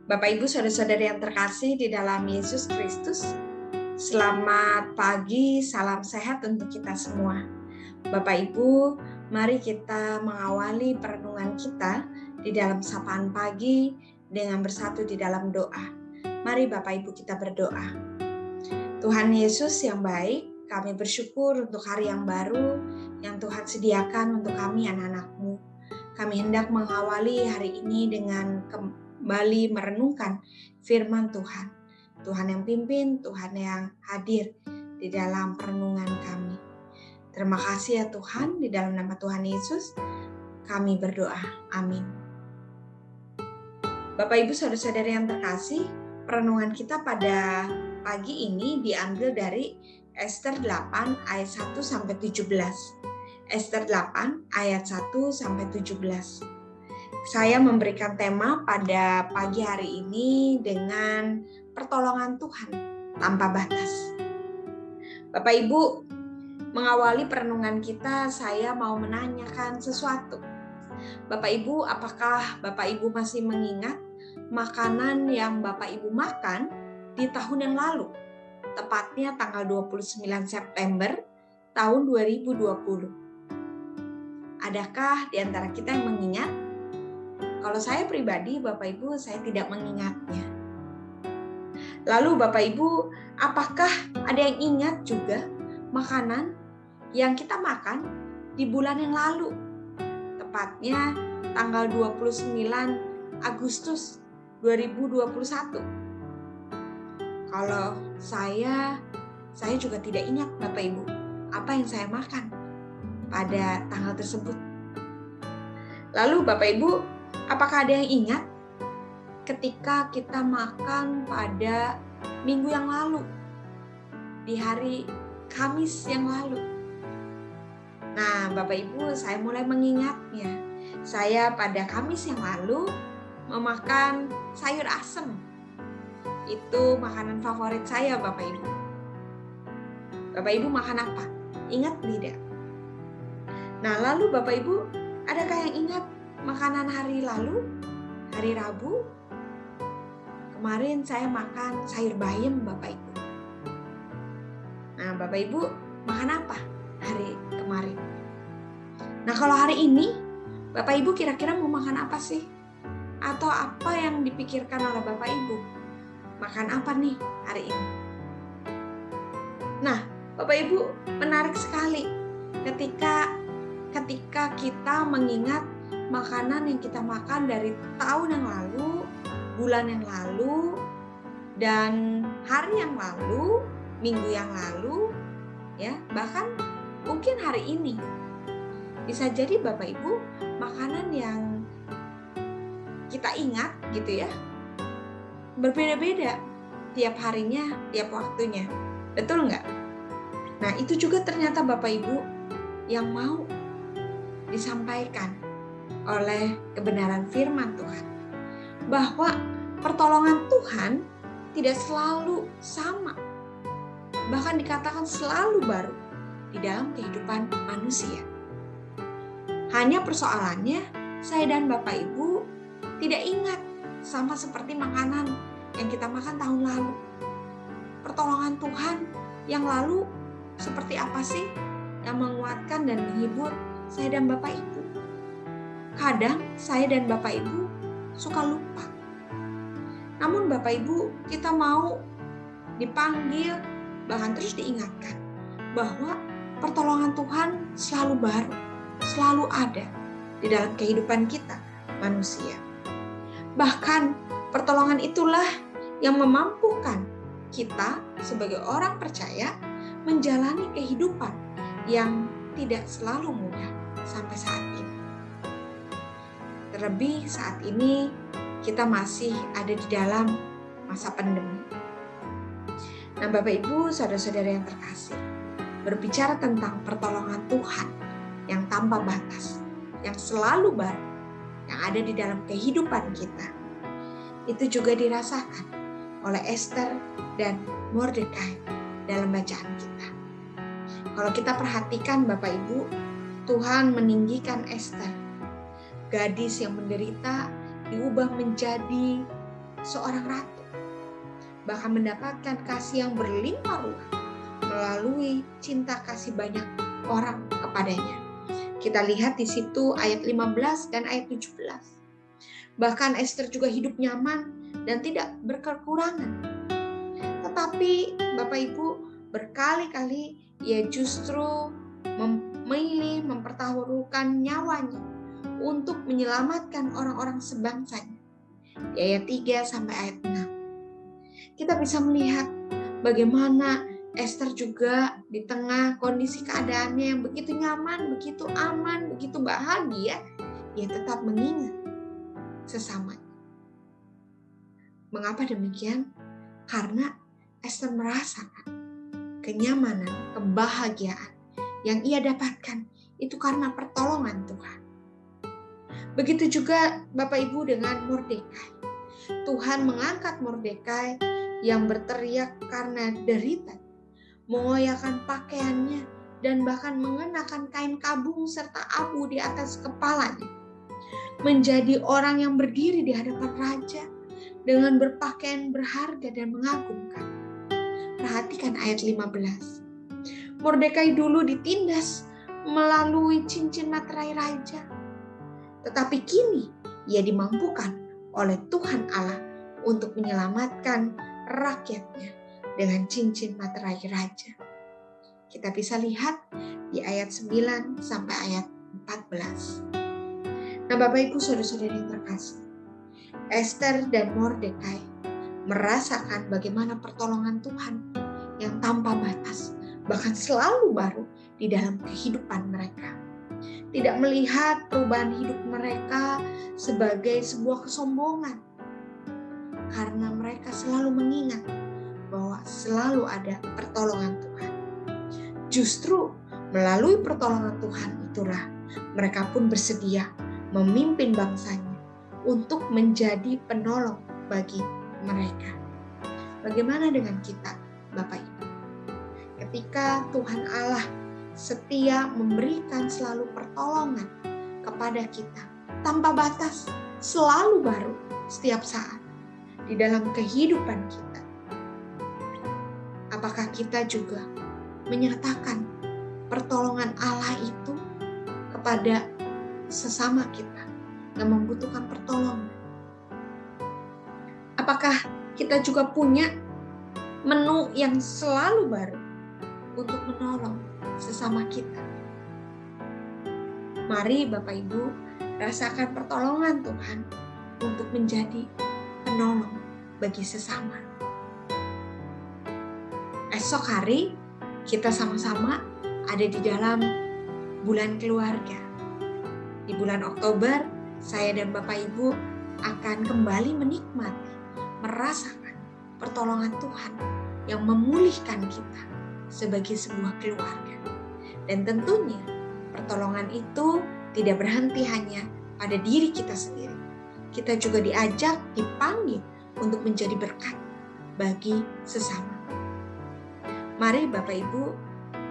Bapak Ibu saudara-saudari yang terkasih di dalam Yesus Kristus, selamat pagi, salam sehat untuk kita semua. Bapak Ibu, mari kita mengawali perenungan kita di dalam sapaan pagi dengan bersatu di dalam doa. Mari Bapak Ibu kita berdoa. Tuhan Yesus yang baik, kami bersyukur untuk hari yang baru yang Tuhan sediakan untuk kami anak-anak-Mu. Kami hendak mengawali hari ini dengan kembali merenungkan firman Tuhan. Tuhan yang pimpin, Tuhan yang hadir di dalam perenungan kami. Terima kasih ya Tuhan, di dalam nama Tuhan Yesus kami berdoa. Amin. Bapak Ibu saudara-saudari yang terkasih, perenungan kita pada pagi ini diambil dari Ester 8 ayat 1 sampai 17. Ester 8 ayat 1 sampai 17. Saya memberikan tema pada pagi hari ini dengan pertolongan Tuhan tanpa batas. Bapak Ibu, mengawali perenungan kita, saya mau menanyakan sesuatu. Bapak Ibu, apakah Bapak Ibu masih mengingat makanan yang Bapak Ibu makan di tahun yang lalu? Tepatnya tanggal 29 September tahun 2020. Adakah di antara kita yang mengingat? Kalau saya pribadi, Bapak Ibu, saya tidak mengingatnya. Lalu Bapak Ibu, apakah ada yang ingat juga makanan yang kita makan di bulan yang lalu? Tepatnya tanggal 29 Agustus 2021. Kalau saya juga tidak ingat Bapak Ibu, apa yang saya makan pada tanggal tersebut. Lalu Bapak Ibu, apakah ada yang ingat ketika kita makan pada minggu yang lalu, di hari Kamis yang lalu? Nah, Bapak Ibu, saya mulai mengingatnya. Saya pada Kamis yang lalu memakan sayur asem. Itu makanan favorit saya, Bapak Ibu. Bapak Ibu makan apa? Ingat tidak? Nah, lalu Bapak Ibu, adakah yang ingat makanan hari lalu? Hari Rabu? Kemarin saya makan sayur bayam, Bapak Ibu. Nah, Bapak Ibu makan apa hari kemarin? Nah, kalau hari ini, Bapak Ibu kira-kira mau makan apa sih? Atau apa yang dipikirkan oleh Bapak Ibu? Makan apa nih hari ini? Nah, Bapak Ibu, menarik sekali ketika kita mengingat makanan yang kita makan dari tahun yang lalu, bulan yang lalu, dan hari yang lalu, minggu yang lalu, ya, bahkan mungkin hari ini. Bisa jadi Bapak Ibu, makanan yang kita ingat gitu ya, berbeda-beda tiap harinya, tiap waktunya. Betul nggak? Nah, itu juga ternyata Bapak Ibu yang mau disampaikan oleh kebenaran firman Tuhan, bahwa pertolongan Tuhan tidak selalu sama, bahkan dikatakan selalu baru di dalam kehidupan manusia. Hanya persoalannya, saya dan Bapak Ibu tidak ingat, sama seperti makanan yang kita makan tahun lalu. Pertolongan Tuhan yang lalu seperti apa sih yang menguatkan dan menghibur saya dan Bapak Ibu? Kadang saya dan Bapak Ibu suka lupa. Namun Bapak Ibu, kita mau dipanggil, bahkan terus diingatkan bahwa pertolongan Tuhan selalu baru, selalu ada di dalam kehidupan kita manusia. Bahkan pertolongan itulah yang memampukan kita sebagai orang percaya menjalani kehidupan yang tidak selalu mudah sampai saat ini. Terlebih saat ini kita masih ada di dalam masa pandemi. Nah, Bapak Ibu, saudara-saudara yang terkasih, berbicara tentang pertolongan Tuhan yang tanpa batas, yang selalu baru, yang ada di dalam kehidupan kita, itu juga dirasakan oleh Ester dan Mordekai dalam bacaan kita. Kalau kita perhatikan Bapak Ibu, Tuhan meninggikan Ester, gadis yang menderita, diubah menjadi seorang ratu, bahkan mendapatkan kasih yang berlimpah ruah melalui cinta kasih banyak orang kepadanya. Kita lihat di situ ayat 15 dan ayat 17. Bahkan Ester juga hidup nyaman dan tidak berkekurangan. Tetapi Bapak Ibu, berkali-kali ia justru memilih mempertaruhkan nyawanya untuk menyelamatkan orang-orang sebangsanya. Di ayat 3 sampai ayat 6. Kita bisa melihat bagaimana Ester juga di tengah kondisi keadaannya yang begitu nyaman, begitu aman, begitu bahagia, ia tetap mengingat sesamanya. Mengapa demikian? Karena Ester merasakan kenyamanan, kebahagiaan yang ia dapatkan itu karena pertolongan Tuhan. Begitu juga Bapak Ibu dengan Mordekai. Tuhan mengangkat Mordekai yang berteriak karena derita, mengoyakkan pakaiannya, dan bahkan mengenakan kain kabung serta abu di atas kepalanya. Menjadi orang yang berdiri di hadapan raja dengan berpakaian berharga dan mengagumkan. Perhatikan ayat 15. Mordekai dulu ditindas melalui cincin materai raja. Tetapi kini ia dimampukan oleh Tuhan Allah untuk menyelamatkan rakyatnya dengan cincin materai raja. Kita bisa lihat di ayat 9 sampai ayat 14. Nah, Bapak Ibu Saudara-saudari yang terkasih, Ester dan Mordekai merasakan bagaimana pertolongan Tuhan yang tanpa batas, bahkan selalu baru di dalam kehidupan mereka. Tidak melihat perubahan hidup mereka sebagai sebuah kesombongan, karena mereka selalu mengingat bahwa selalu ada pertolongan Tuhan. Justru melalui pertolongan Tuhan itulah mereka pun bersedia memimpin bangsanya untuk menjadi penolong bagi mereka. Bagaimana dengan kita, Bapak Ibu? Ketika Tuhan Allah setia memberikan selalu pertolongan kepada kita tanpa batas, selalu baru setiap saat di dalam kehidupan kita. Apakah kita juga menyatakan pertolongan Allah itu kepada sesama kita yang membutuhkan pertolongan? Apakah kita juga punya menu yang selalu baru untuk menolong sesama kita? Mari Bapak Ibu rasakan pertolongan Tuhan untuk menjadi penolong bagi sesama. Esok hari kita sama-sama ada di dalam bulan keluarga. Di bulan Oktober, saya dan Bapak Ibu akan kembali menikmati, merasakan pertolongan Tuhan yang memulihkan kita sebagai sebuah keluarga. Dan tentunya pertolongan itu tidak berhenti hanya pada diri kita sendiri. Kita juga diajak, dipanggil untuk menjadi berkat bagi sesama. Mari Bapak Ibu,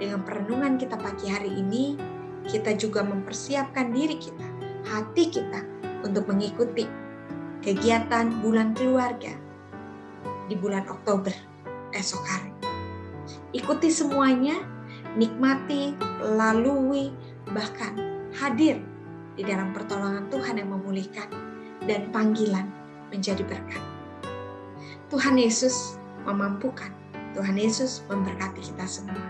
dengan perenungan kita pagi hari ini, kita juga mempersiapkan diri kita, hati kita untuk mengikuti kegiatan bulan keluarga di bulan Oktober esok hari. Ikuti semuanya, nikmati, lalui, bahkan hadir di dalam pertolongan Tuhan yang memulihkan dan panggilan menjadi berkat. Tuhan Yesus memampukan, Tuhan Yesus memberkati kita semua.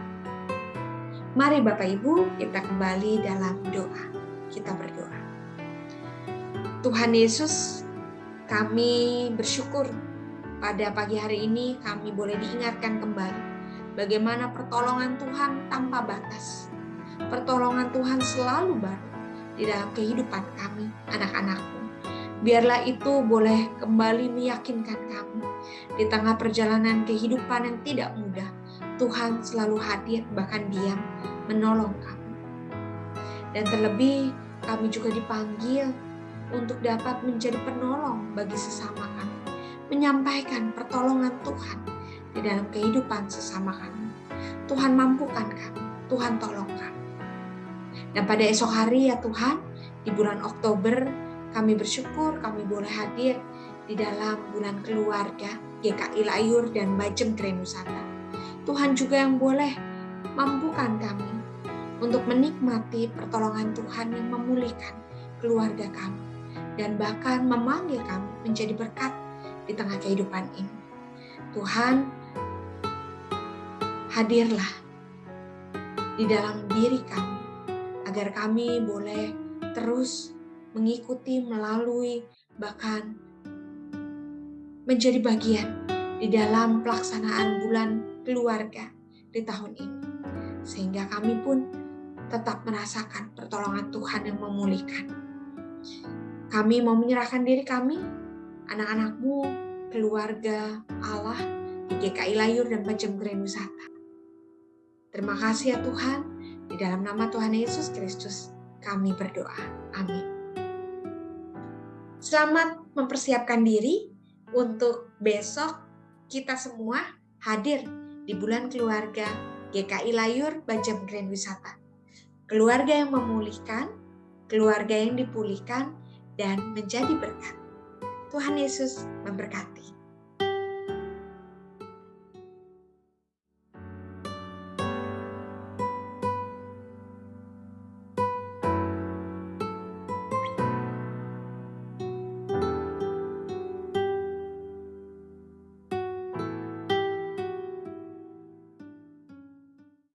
Mari Bapak Ibu, kita kembali dalam doa. Kita berdoa. Tuhan Yesus, kami bersyukur pada pagi hari ini kami boleh diingatkan kembali bagaimana pertolongan Tuhan tanpa batas. Pertolongan Tuhan selalu baru di dalam kehidupan kami, anak-anak-Mu. Biarlah itu boleh kembali meyakinkan kami di tengah perjalanan kehidupan yang tidak mudah. Tuhan selalu hadir, bahkan diam, menolong kami. Dan terlebih kami juga dipanggil untuk dapat menjadi penolong bagi sesama kami, menyampaikan pertolongan Tuhan di dalam kehidupan sesama kami. Tuhan mampukan kami, Tuhan tolong kami. Dan pada esok hari ya Tuhan, di bulan Oktober, kami bersyukur kami boleh hadir di dalam bulan keluarga GKI Layur dan Bajem Grand Wisata. Tuhan juga yang boleh mampukan kami untuk menikmati pertolongan Tuhan yang memulihkan keluarga kami dan bahkan memanggil kami menjadi berkat di tengah kehidupan ini. Tuhan, hadirlah di dalam diri kami agar kami boleh terus mengikuti, melalui, bahkan menjadi bagian di dalam pelaksanaan bulan keluarga di tahun ini. Sehingga kami pun tetap merasakan pertolongan Tuhan yang memulihkan. Kami mau menyerahkan diri kami, anak-anak-Mu, keluarga Allah di GKI Layur dan Bajem Grand Wisata. Terima kasih ya Tuhan, di dalam nama Tuhan Yesus Kristus kami berdoa. Amin. Selamat mempersiapkan diri untuk besok kita semua hadir di bulan keluarga GKI Layur Bajem Grand Wisata. Keluarga yang memulihkan, keluarga yang dipulihkan, dan menjadi berkat. Tuhan Yesus memberkati.